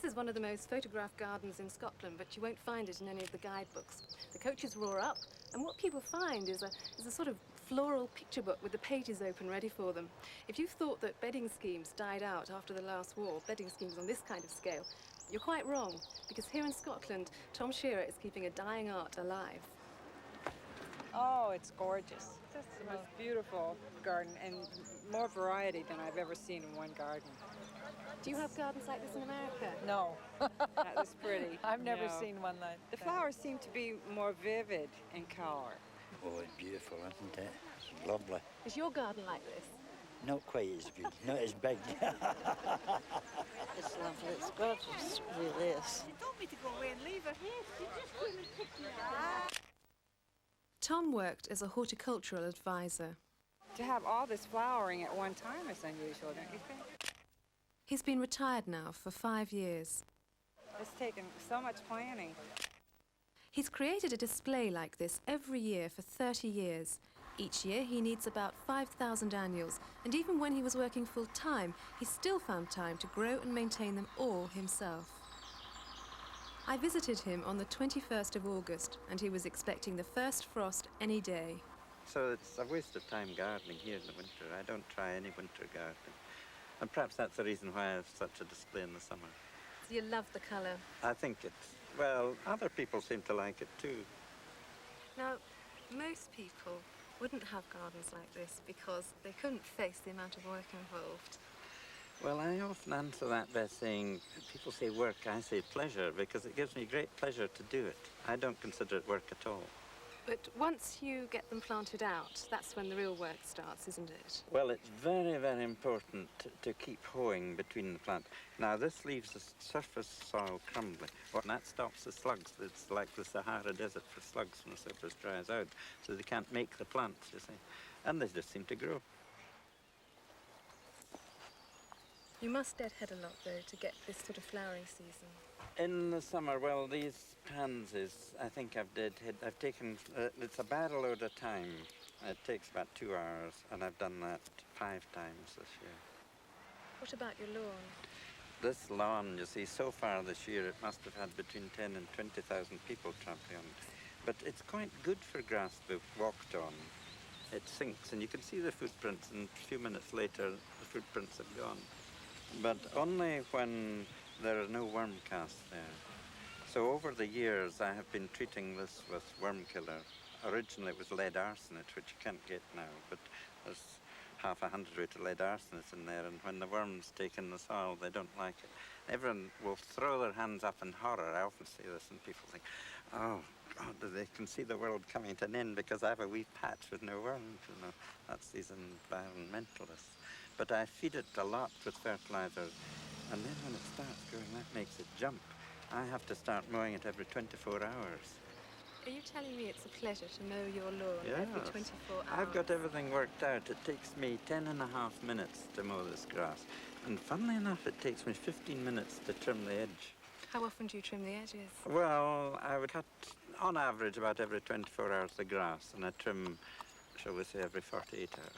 This is one of the most photographed gardens in Scotland, but you won't find it in any of the guidebooks. The coaches roar up, and what people find is a sort of floral picture book with the pages open ready for them. If you thought that bedding schemes died out after the last war, bedding schemes on this kind of scale, you're quite wrong, because here in Scotland, Tom Shearer is keeping a dying art alive. Oh, it's gorgeous. It's the most beautiful garden, and more variety than I've ever seen in one garden. Do you have gardens like this in America? No. Not this pretty. I've never No. seen one like The that. flowers seem to be more vivid in color. Oh, it's beautiful, isn't it? It's lovely. Is your garden like this? Not quite as good, not as big. It's lovely, it's gorgeous, it really is. You told me to go away and leave her. Yes, you just come and pick me up. Tom worked as a horticultural advisor. To have all this flowering at one time is unusual, don't you think? He's been retired now for 5 years. It's taken so much planning. He's created a display like this every year for 30 years. Each year he needs about 5,000 annuals, and even when he was working full-time, he still found time to grow and maintain them all himself. I visited him on the 21st of August, and he was expecting the first frost any day. So it's a waste of time gardening here in the winter. I don't try any winter gardening. And perhaps that's the reason why I have such a display in the summer. So you love the colour. I think it's, well, other people seem to like it too. Now, most people wouldn't have gardens like this because they couldn't face the amount of work involved. Well, I often answer that by saying, people say work, I say pleasure, because it gives me great pleasure to do it. I don't consider it work at all. But once you get them planted out, that's when the real work starts, isn't it? Well, it's very, very important to keep hoeing between the plant. Now, this leaves the surface soil crumbly. Well, and that stops the slugs. It's like the Sahara Desert for slugs when the surface dries out. So they can't make the plants, you see. And they just seem to grow. You must deadhead a lot, though, to get this sort of flowering season. In the summer, well, these pansies, I think I've taken, it's a barrel load at a time. It takes about 2 hours, and I've done that 5 times this year. What about your lawn? This lawn, you see, so far this year, it must have had between 10 and 20,000 people tramping on it. But it's quite good for grass to be walked on. It sinks, and you can see the footprints, and a few minutes later, the footprints have gone. But only when there are no worm casts there. So over the years, I have been treating this with worm killer. Originally, it was lead arsenate, which you can't get now, but there's 100 lead arsenate in there, and when the worms take in the soil, they don't like it. Everyone will throw their hands up in horror. I often say this, and people think, oh, God, they can see the world coming to an end because I have a wee patch with no worms, you know. That's these environmentalists. But I feed it a lot with fertilizers, and then when it starts growing, that makes it jump. I have to start mowing it every 24 hours. Are you telling me it's a pleasure to mow your lawn every 24 hours? I've got everything worked out. It takes me 10.5 minutes to mow this grass. And funnily enough, it takes me 15 minutes to trim the edge. How often do you trim the edges? Well, I would cut, on average, about every 24 hours the grass, and I trim, shall we say, every 48 hours.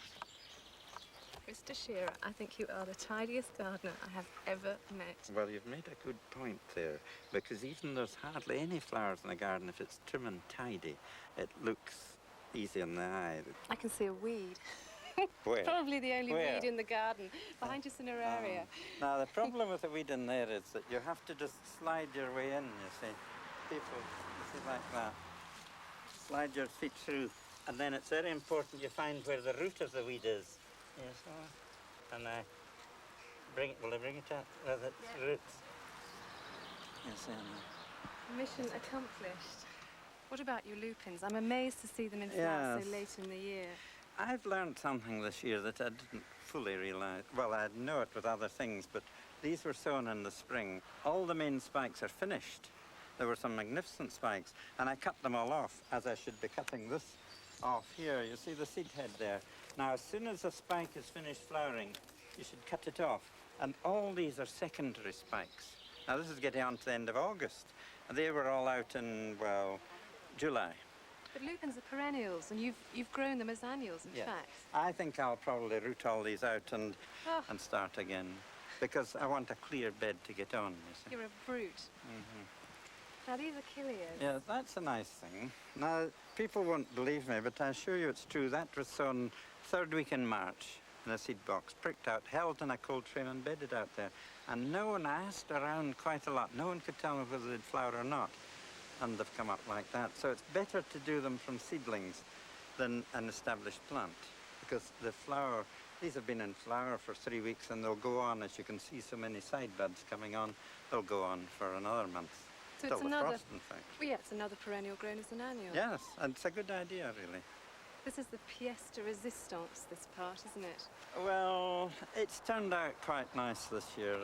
Mr. Shearer, I think you are the tidiest gardener I have ever met. Well, you've made a good point there, because even there's hardly any flowers in the garden. If it's trim and tidy, it looks easy on the eye. I can see a weed. Where? Probably the only Where? weed in the garden, behind your cineraria. Now, the problem with the weed in there is that you have to just slide your way in, you see. People, you see, like that. Slide your feet through, and then it's very important you find where the root of the weed is. Yes, and I bring it, will I bring it out with its roots? Yes, Mission accomplished. What about your lupins? I'm amazed to see them in flower so late in the year. I've learned something this year that I didn't fully realize. Well, I know it with other things, but these were sown in the spring. All the main spikes are finished. There were some magnificent spikes, and I cut them all off, as I should be cutting this off here. You see the seed head there? Now, as soon as a spike is finished flowering, you should cut it off. And all these are secondary spikes. Now, this is getting on to the end of August. And they were all out in, well, July. But lupins are perennials, and you've grown them as annuals, in fact. I think I'll probably root all these out and start again. because I want a clear bed to get on, you see. You're a brute. Now, these are killias. Yeah, that's a nice thing. Now, people won't believe me, but I assure you it's true. That was sown third week in March in a seed box, pricked out, held in a cold frame and bedded out there. And no one asked around quite a lot. No one could tell me whether they'd flower or not. And they've come up like that. So it's better to do them from seedlings than an established plant, because the flower, these have been in flower for 3 weeks and they'll go on, as you can see so many side buds coming on, they'll go on for another month. So Till it's the another, frost, in fact. well, yeah, it's another perennial grown as an annual. Yes, and it's a good idea, really. This is the pièce de résistance, this part, isn't it? Well, it's turned out quite nice this year.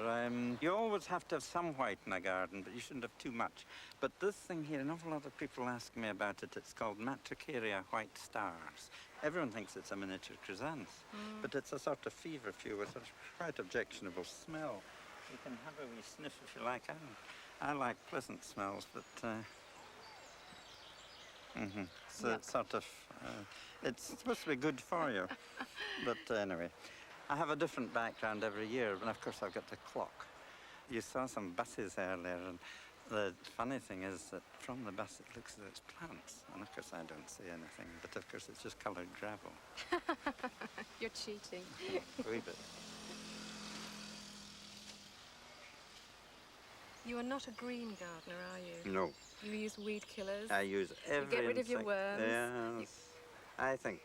You always have to have some white in a garden, but you shouldn't have too much. But this thing here, an awful lot of people ask me about it. It's called Matricaria white stars. Everyone thinks it's a miniature chrysanthus, but it's a sort of feverfew with a quite objectionable smell. You can have a wee sniff if you like. I like pleasant smells, but so Yuck. it's sort of, it's supposed to be good for you. But anyway, I have a different background every year, and of course I've got the clock. You saw some buses earlier, and the funny thing is that from the bus it looks as though it's plants, and of course I don't see anything, but of course it's just coloured gravel. You're cheating. A wee bit. You are not a green gardener, are you? No, You use weed killers. I use every get rid of your insect. worms. Yes. I think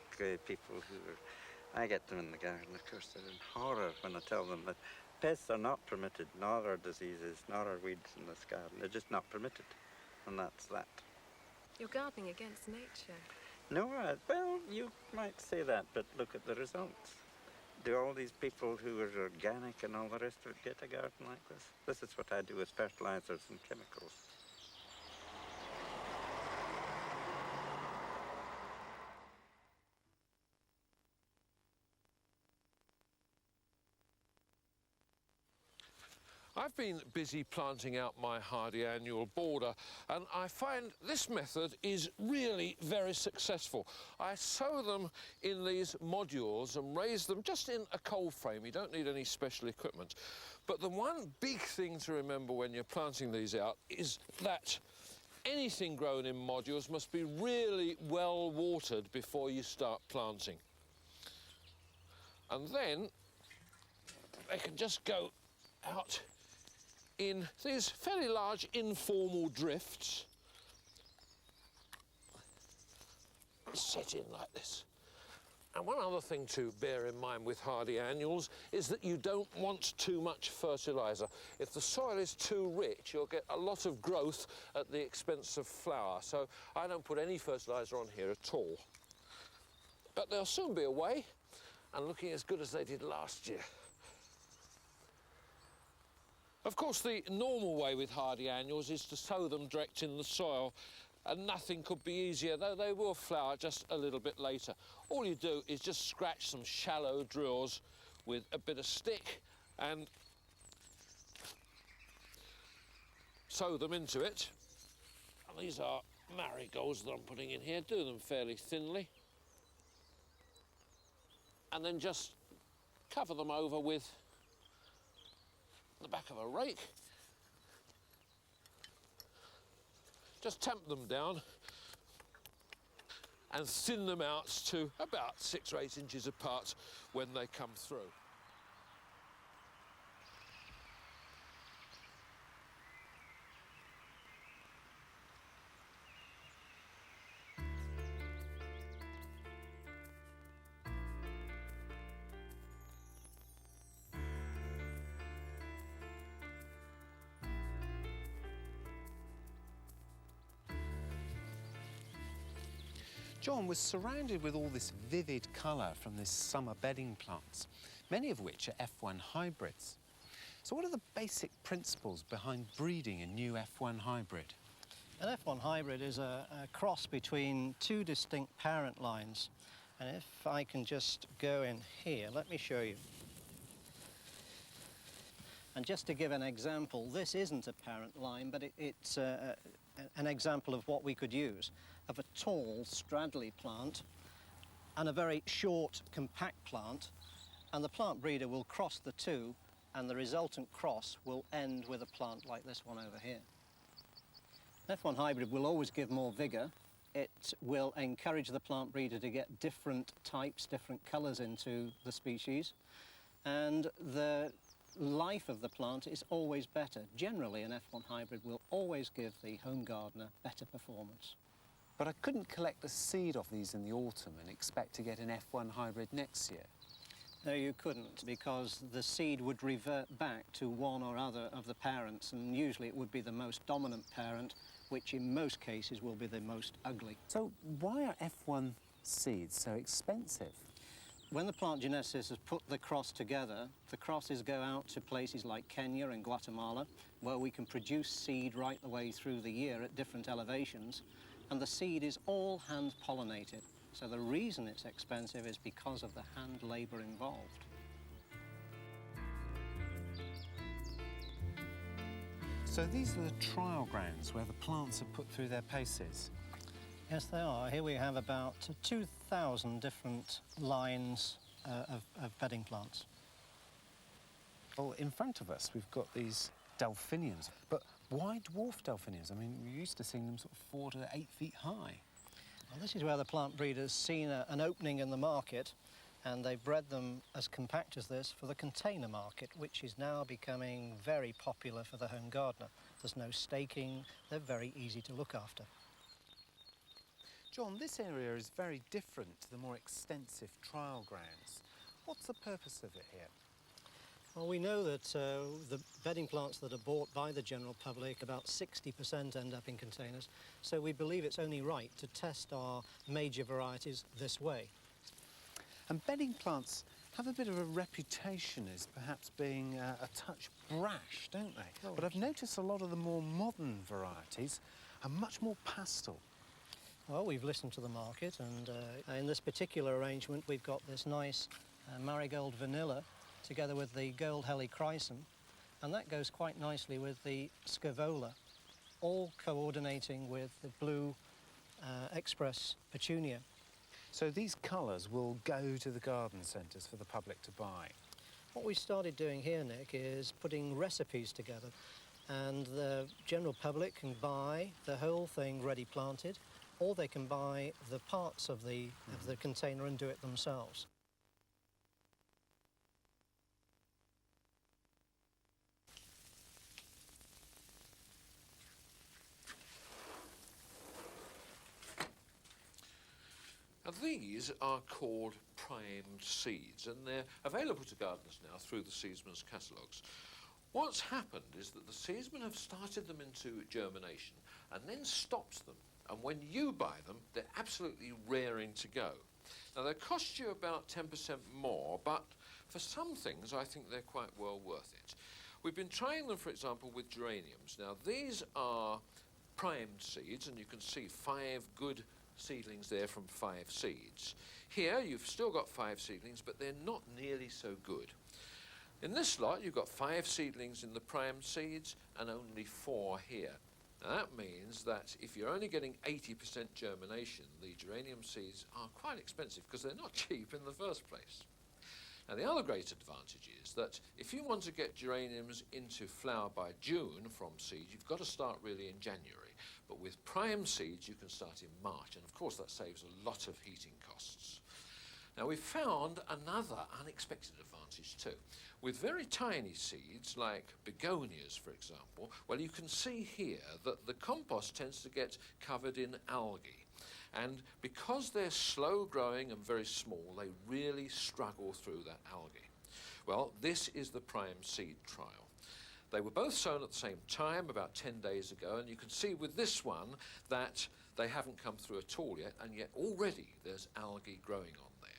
people who I get them in the garden, of course, they're in horror when I tell them that pests are not permitted, nor are diseases, nor are weeds in this garden. They're just not permitted, and that's that. You're gardening against nature. No, well, you might say that, but look at the results. Do all these people who are organic and all the rest of it get a garden like this? This is what I do with fertilizers and chemicals. I've been busy planting out my hardy annual border, and I find this method is really very successful. I sow them in these modules and raise them just in a cold frame. You don't need any special equipment. But the one big thing to remember when you're planting these out is that anything grown in modules must be really well watered before you start planting. And then they can just go out in these fairly large informal drifts. Set in like this. And one other thing to bear in mind with hardy annuals is that you don't want too much fertiliser. If the soil is too rich, you'll get a lot of growth at the expense of flower. So I don't put any fertiliser on here at all. But they'll soon be away and looking as good as they did last year. Of course, the normal way with hardy annuals is to sow them direct in the soil, and nothing could be easier, though they will flower just a little bit later. All you do is just scratch some shallow drills with a bit of stick and sow them into it. And these are marigolds that I'm putting in here. Do them fairly thinly. And then just cover them over with the back of a rake. Just tamp them down and thin them out to about 6 or 8 inches apart when they come through. John was surrounded with all this vivid colour from this summer bedding plants, many of which are F1 hybrids. So what are the basic principles behind breeding a new F1 hybrid? An F1 hybrid is a cross between two distinct parent lines. And if I can just go in here, let me show you. And just to give an example, this isn't a parent line, but it's an example of what we could use, of a tall, straddly plant and a very short, compact plant, and the plant breeder will cross the two and the resultant cross will end with a plant like this one over here. F1 hybrid will always give more vigour. It will encourage the plant breeder to get different types, different colours into the species, and the life of the plant is always better. Generally, an F1 hybrid will always give the home gardener better performance. But I couldn't collect the seed off these in the autumn and expect to get an F1 hybrid next year. No, you couldn't, because the seed would revert back to one or other of the parents, and usually it would be the most dominant parent, which in most cases will be the most ugly. So why are F1 seeds so expensive? When the plant geneticists has put the cross together, the crosses go out to places like Kenya and Guatemala, where we can produce seed right the way through the year at different elevations, and the seed is all hand-pollinated. So the reason it's expensive is because of the hand labour involved. So these are the trial grounds where the plants are put through their paces. Yes, they are. Here we have about 2,000 different lines of bedding plants. Well, in front of us, we've got these delphiniums. But why dwarf delphiniums? I mean, we used to see them sort of 4 to 8 feet high. Well, this is where the plant breeder's seen an opening in the market, and they've bred them as compact as this for the container market, which is now becoming very popular for the home gardener. There's no staking, they're very easy to look after. John, this area is very different to the more extensive trial grounds. What's the purpose of it here? Well, we know that the bedding plants that are bought by the general public, about 60% end up in containers, so we believe it's only right to test our major varieties this way. And bedding plants have a bit of a reputation as perhaps being a touch brash, don't they? Oh. But I've noticed a lot of the more modern varieties are much more pastel. Well, we've listened to the market, and in this particular arrangement, we've got this nice marigold vanilla together with the gold helichrysum, and that goes quite nicely with the scaevola, all coordinating with the blue express petunia. So these colours will go to the garden centres for the public to buy. What we started doing here, Nick, is putting recipes together, and the general public can buy the whole thing ready planted, or they can buy the parts of the container and do it themselves. Now, these are called primed seeds, and they're available to gardeners now through the seedsman's catalogues. What's happened is that the seedsmen have started them into germination and then stopped them, and when you buy them, they're absolutely raring to go. Now, they cost you about 10% more, but for some things, I think they're quite well worth it. We've been trying them, for example, with geraniums. Now, these are primed seeds, and you can see 5 good seedlings there from 5 seeds. Here you've still got 5 seedlings, but they're not nearly so good. In this lot you've got 5 seedlings in the primed seeds and only 4 here. Now that means that if you're only getting 80% germination, the geranium seeds are quite expensive because they're not cheap in the first place. Now the other great advantage is that if you want to get geraniums into flower by June from seed, you've got to start really in January. But with prime seeds, you can start in March, and of course that saves a lot of heating costs. Now we've found another unexpected advantage too. With very tiny seeds, like begonias for example, well, you can see here that the compost tends to get covered in algae. And because they're slow growing and very small, they really struggle through that algae. Well, this is the prime seed trial. They were both sown at the same time, about 10 days ago, and you can see with this one that they haven't come through at all yet, and yet already there's algae growing on there.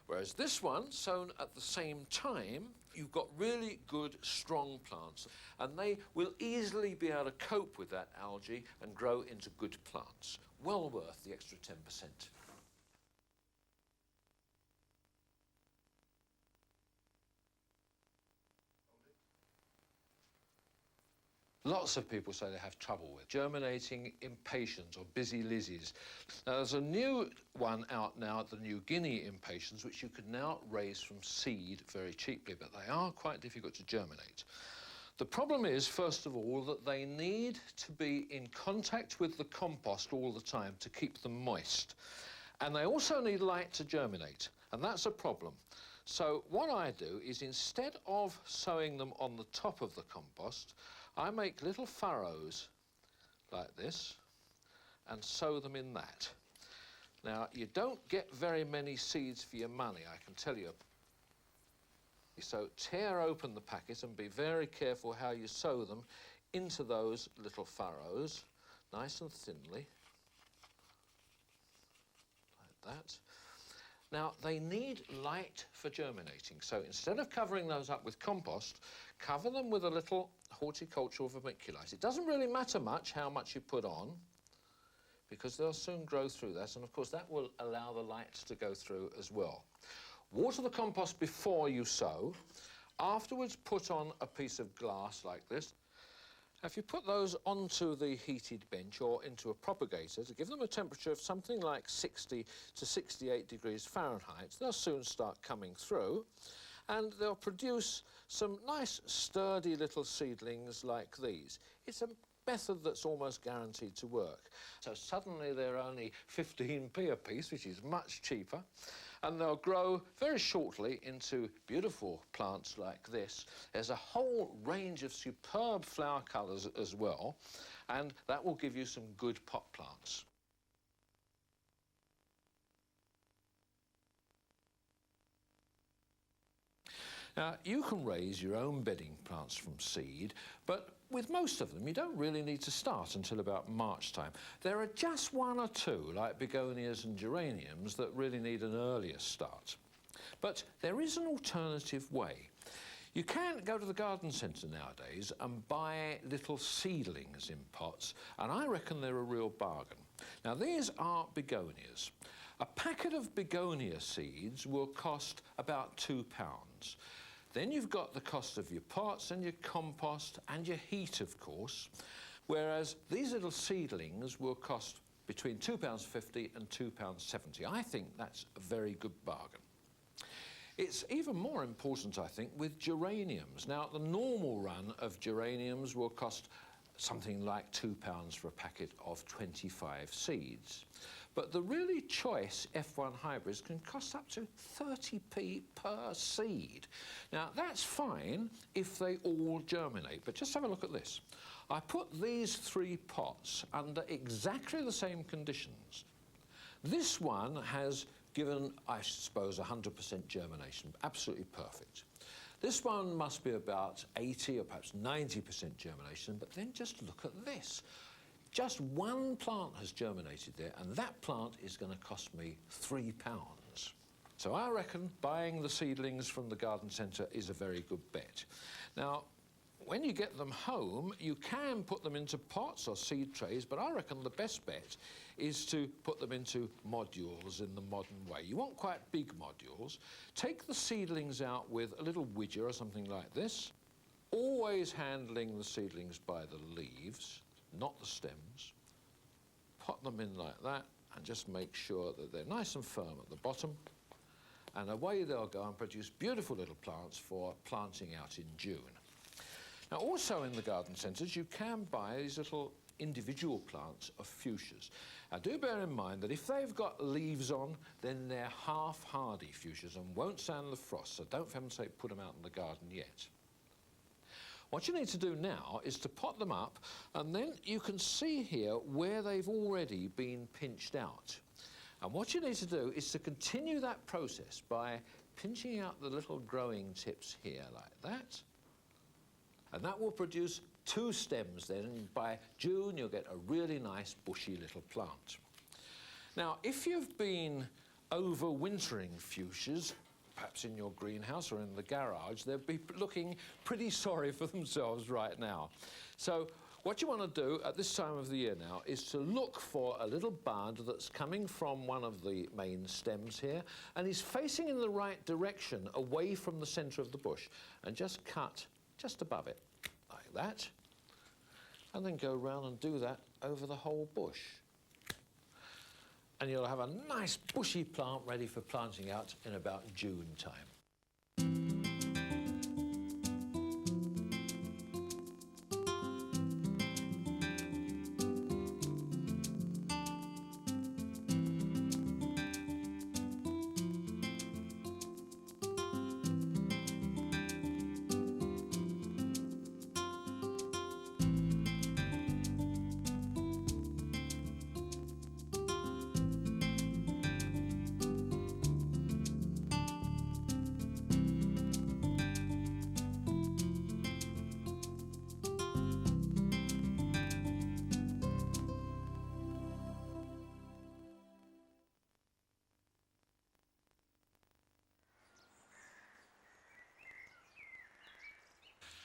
Whereas this one, sown at the same time, you've got really good, strong plants, and they will easily be able to cope with that algae and grow into good plants. Well worth the extra 10%. Lots of people say they have trouble with germinating impatiens or busy lizzies. Now, there's a new one out now, the New Guinea impatiens, which you can now raise from seed very cheaply, but they are quite difficult to germinate. The problem is, first of all, that they need to be in contact with the compost all the time to keep them moist. And they also need light to germinate, and that's a problem. So what I do is, instead of sowing them on the top of the compost, I make little furrows like this and sow them in that. Now, you don't get very many seeds for your money, I can tell you. So tear open the packet and be very careful how you sow them into those little furrows, nice and thinly, like that. Now, they need light for germinating, so instead of covering those up with compost, cover them with a little horticultural vermiculite. It doesn't really matter much how much you put on, because they'll soon grow through that, and of course that will allow the light to go through as well. Water the compost before you sow. Afterwards, put on a piece of glass like this. If you put those onto the heated bench or into a propagator to give them a temperature of something like 60 to 68 degrees Fahrenheit, they'll soon start coming through, and they'll produce some nice sturdy little seedlings like these. It's a method that's almost guaranteed to work. So suddenly they're only 15p a piece, which is much cheaper, and they'll grow very shortly into beautiful plants like this. There's a whole range of superb flower colours as well, and that will give you some good pot plants. Now, you can raise your own bedding plants from seed, but with most of them, you don't really need to start until about March time. There are just one or two, like begonias and geraniums, that really need an earlier start. But there is an alternative way. You can go to the garden centre nowadays and buy little seedlings in pots, and I reckon they're a real bargain. Now, these are begonias. A packet of begonia seeds will cost about £2. Then you've got the cost of your pots and your compost and your heat, of course, whereas these little seedlings will cost between £2.50 and £2.70. I think that's a very good bargain. It's even more important, I think, with geraniums. Now, the normal run of geraniums will cost something like £2 for a packet of 25 seeds. But the really choice F1 hybrids can cost up to 30p per seed. Now, that's fine if they all germinate, but just have a look at this. I put these 3 pots under exactly the same conditions. This one has given, I suppose, 100% germination, absolutely perfect. This one must be about 80 or perhaps 90% germination, but then just look at this. Just one plant has germinated there, and that plant is going to cost me £3. So I reckon buying the seedlings from the garden centre is a very good bet. Now, when you get them home, you can put them into pots or seed trays, but I reckon the best bet is to put them into modules in the modern way. You want quite big modules. Take the seedlings out with a little widger or something like this, always handling the seedlings by the leaves, not the stems. Pot them in like that and just make sure that they're nice and firm at the bottom, and away they'll go and produce beautiful little plants for planting out in June. Now, also in the garden centres, you can buy these little individual plants of fuchsias. Now, do bear in mind that if they've got leaves on, then they're half-hardy fuchsias and won't stand the frost, so don't, for heaven's sake, put them out in the garden yet. What you need to do now is to pot them up, and then you can see here where they've already been pinched out. And what you need to do is to continue that process by pinching out the little growing tips here like that. And that will produce 2 stems then, and by June you'll get a really nice bushy little plant. Now, if you've been overwintering fuchsias, perhaps in your greenhouse or in the garage, they'll be looking pretty sorry for themselves right now. So what you want to do at this time of the year now is to look for a little bud that's coming from one of the main stems here and is facing in the right direction away from the centre of the bush, and just cut just above it, like that. And then go round and do that over the whole bush. And you'll have a nice bushy plant ready for planting out in about June time.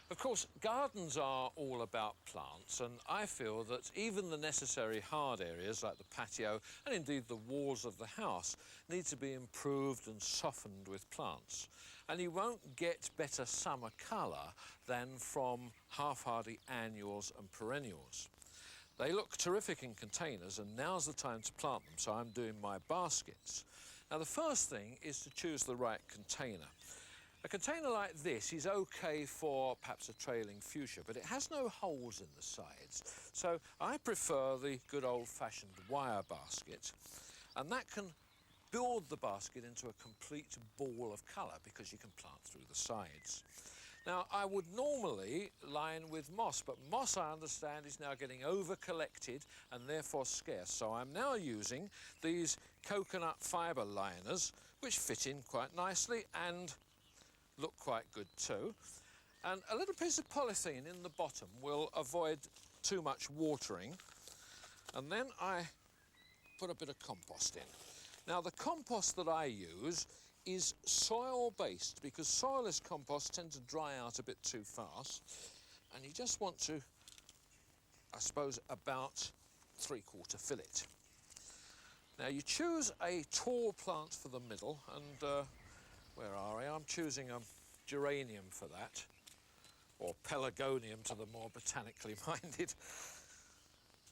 Of course, gardens are all about plants, and I feel that even the necessary hard areas like the patio and indeed the walls of the house need to be improved and softened with plants. And you won't get better summer colour than from half-hardy annuals and perennials. They look terrific in containers, and now's the time to plant them, so I'm doing my baskets. Now, the first thing is to choose the right container. A container like this is okay for perhaps a trailing fuchsia, but it has no holes in the sides. So I prefer the good old-fashioned wire basket, and that can build the basket into a complete ball of colour because you can plant through the sides. Now, I would normally line with moss, but moss, I understand, is now getting over-collected and therefore scarce. So I'm now using these coconut fibre liners, which fit in quite nicely and look quite good too. And a little piece of polythene in the bottom will avoid too much watering. And then I put a bit of compost in. Now, the compost that I use is soil-based because soilless compost tend to dry out a bit too fast. And you just want to, I suppose, about 3/4 fill it. Now, you choose a tall plant for the middle, and where are we? I'm choosing a geranium for that, or pelargonium to the more botanically minded.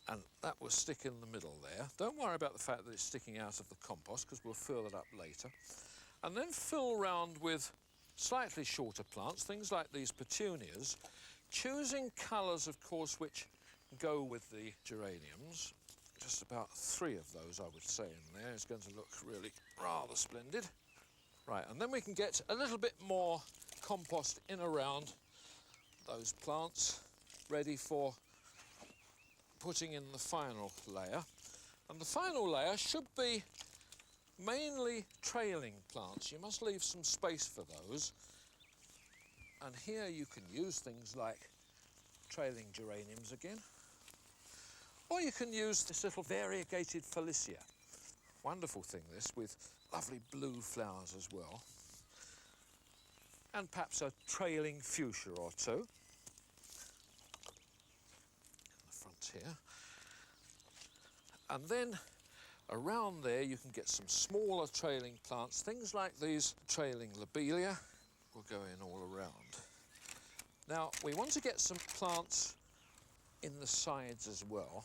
And that will stick in the middle there. Don't worry about the fact that it's sticking out of the compost, because we'll fill it up later. And then fill round with slightly shorter plants, things like these petunias, choosing colours, of course, which go with the geraniums. Just about 3 of those, I would say, in there. It's going to look really rather splendid. Right, and then we can get a little bit more compost in around those plants, ready for putting in the final layer. And the final layer should be mainly trailing plants. You must leave some space for those. And here you can use things like trailing geraniums again. Or you can use this little variegated Felicia. Wonderful thing, this, with lovely blue flowers as well. And perhaps a trailing fuchsia or two. In the front here. And then around there you can get some smaller trailing plants, things like these trailing lobelia will go in all around. Now, we want to get some plants in the sides as well.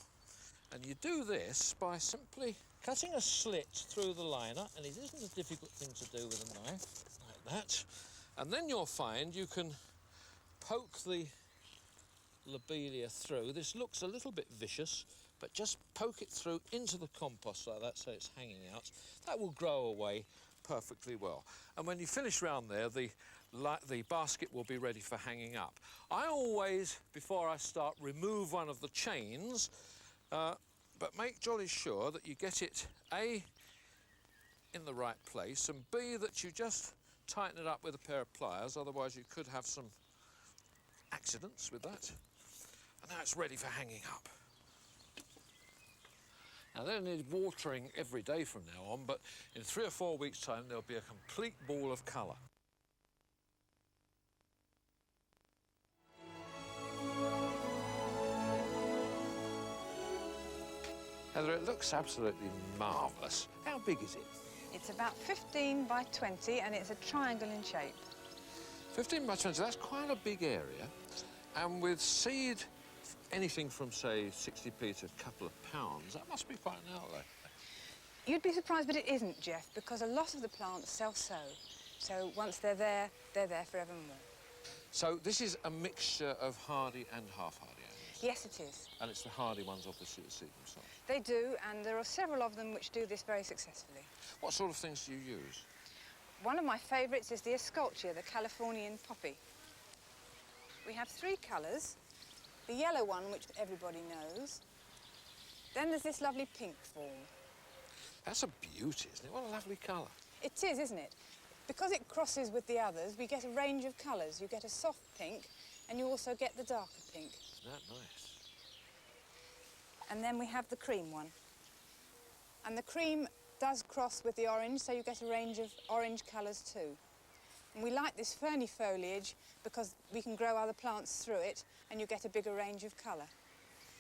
And you do this by simply cutting a slit through the liner, and it isn't a difficult thing to do with a knife, like that. And then you'll find you can poke the lobelia through. This looks a little bit vicious, but just poke it through into the compost like that so it's hanging out. That will grow away perfectly well. And when you finish round there, the basket will be ready for hanging up. I always, before I start, remove one of the chains, but make jolly sure that you get it, A, in the right place, and B, that you just tighten it up with a pair of pliers, otherwise you could have some accidents with that. And now it's ready for hanging up. Now, they don't need watering every day from now on, but in 3 or 4 weeks' time, there'll be a complete ball of colour. Heather, it looks absolutely marvellous. How big is it? It's about 15 by 20, and it's a triangle in shape. 15 by 20, that's quite a big area. And with seed anything from, say, 60p to a couple of pounds, that must be quite an outlay. You'd be surprised, but it isn't, Jeff, because a lot of the plants self-sow. So once they're there forevermore. So this is a mixture of hardy and half-hardy annuals? Yes, it is. And it's the hardy ones, obviously, that seed themselves? They do, and there are several of them which do this very successfully. What sort of things do you use? One of my favourites is the Escultia, the Californian poppy. We have 3 colours. The yellow one, which everybody knows. Then there's this lovely pink form. That's a beauty, isn't it? What a lovely colour. It is, isn't it? Because it crosses with the others, we get a range of colours. You get a soft pink, and you also get the darker pink. Isn't that nice? And then we have the cream one. And the cream does cross with the orange, so you get a range of orange colours too. And we like this ferny foliage because we can grow other plants through it, and you get a bigger range of colour.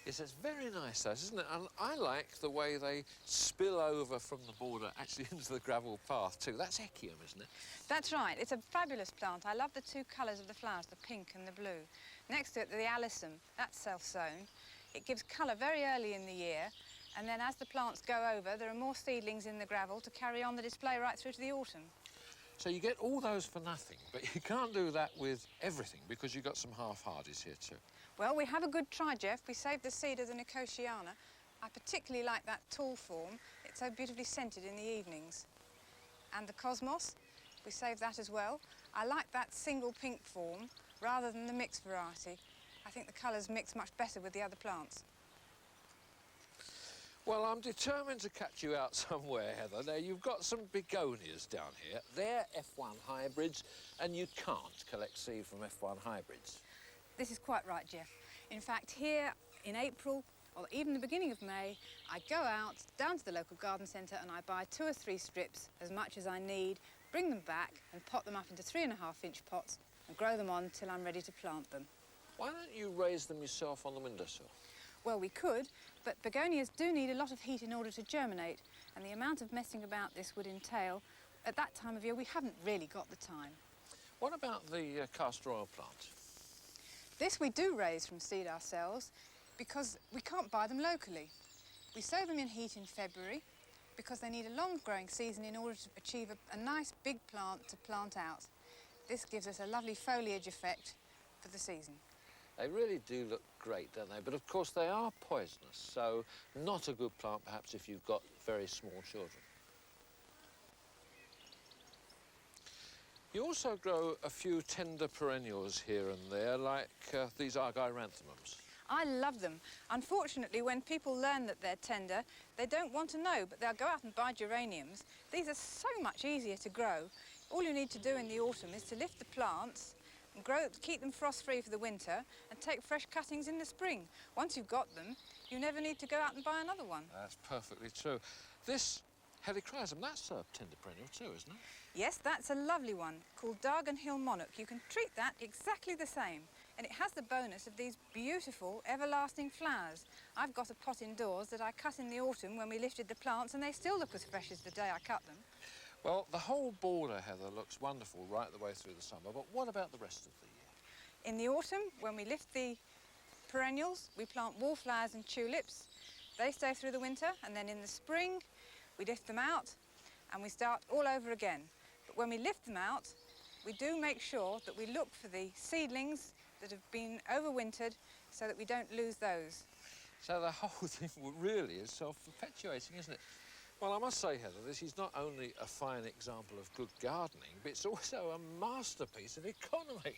Yes, it's very nice, that, isn't it? And I like the way they spill over from the border actually into the gravel path too. That's Echium, isn't it? That's right. It's a fabulous plant. I love the 2 colours of the flowers, the pink and the blue. Next to it, the alyssum. That's self-sown. It gives colour very early in the year, and then as the plants go over, there are more seedlings in the gravel to carry on the display right through to the autumn. So you get all those for nothing, but you can't do that with everything because you've got some half-hardies here too. Well, we have a good try, Jeff. We saved the seed of the Nicotiana. I particularly like that tall form. It's so beautifully scented in the evenings. And the Cosmos, we saved that as well. I like that single pink form rather than the mixed variety. I think the colours mix much better with the other plants. Well, I'm determined to catch you out somewhere, Heather. Now, you've got some begonias down here. They're F1 hybrids, and you can't collect seed from F1 hybrids. This is quite right, Jeff. In fact, here in April, or even the beginning of May, I go out down to the local garden centre and I buy 2 or 3 strips, as much as I need, bring them back and pot them up into 3.5-inch pots and grow them on till I'm ready to plant them. Why don't you raise them yourself on the windowsill? Well, we could, but begonias do need a lot of heat in order to germinate, and the amount of messing about this would entail, at that time of year, we haven't really got the time. What about the castor oil plant? This we do raise from seed ourselves because we can't buy them locally. We sow them in heat in February because they need a long growing season in order to achieve a nice big plant to plant out. This gives us a lovely foliage effect for the season. They really do look great, don't they? But of course they are poisonous, so not a good plant perhaps if you've got very small children. You also grow a few tender perennials here and there, like these Argyranthemums. I love them. Unfortunately, when people learn that they're tender, they don't want to know, but they'll go out and buy geraniums. These are so much easier to grow. All you need to do in the autumn is to lift the plants and keep them frost-free for the winter and take fresh cuttings in the spring. Once you've got them, you never need to go out and buy another one. That's perfectly true. This Helichrysum, that's a tender perennial too, isn't it? Yes, that's a lovely one called Dargan Hill Monarch. You can treat that exactly the same. And it has the bonus of these beautiful, everlasting flowers. I've got a pot indoors that I cut in the autumn when we lifted the plants, and they still look as fresh as the day I cut them. Well, the whole border, Heather, looks wonderful right the way through the summer, but what about the rest of the year? In the autumn, when we lift the perennials, we plant wallflowers and tulips. They stay through the winter, and then in the spring, we lift them out, and we start all over again. But when we lift them out, we do make sure that we look for the seedlings that have been overwintered so that we don't lose those. So the whole thing really is self-perpetuating, isn't it? Well, I must say, Heather, this is not only a fine example of good gardening, but it's also a masterpiece of economy.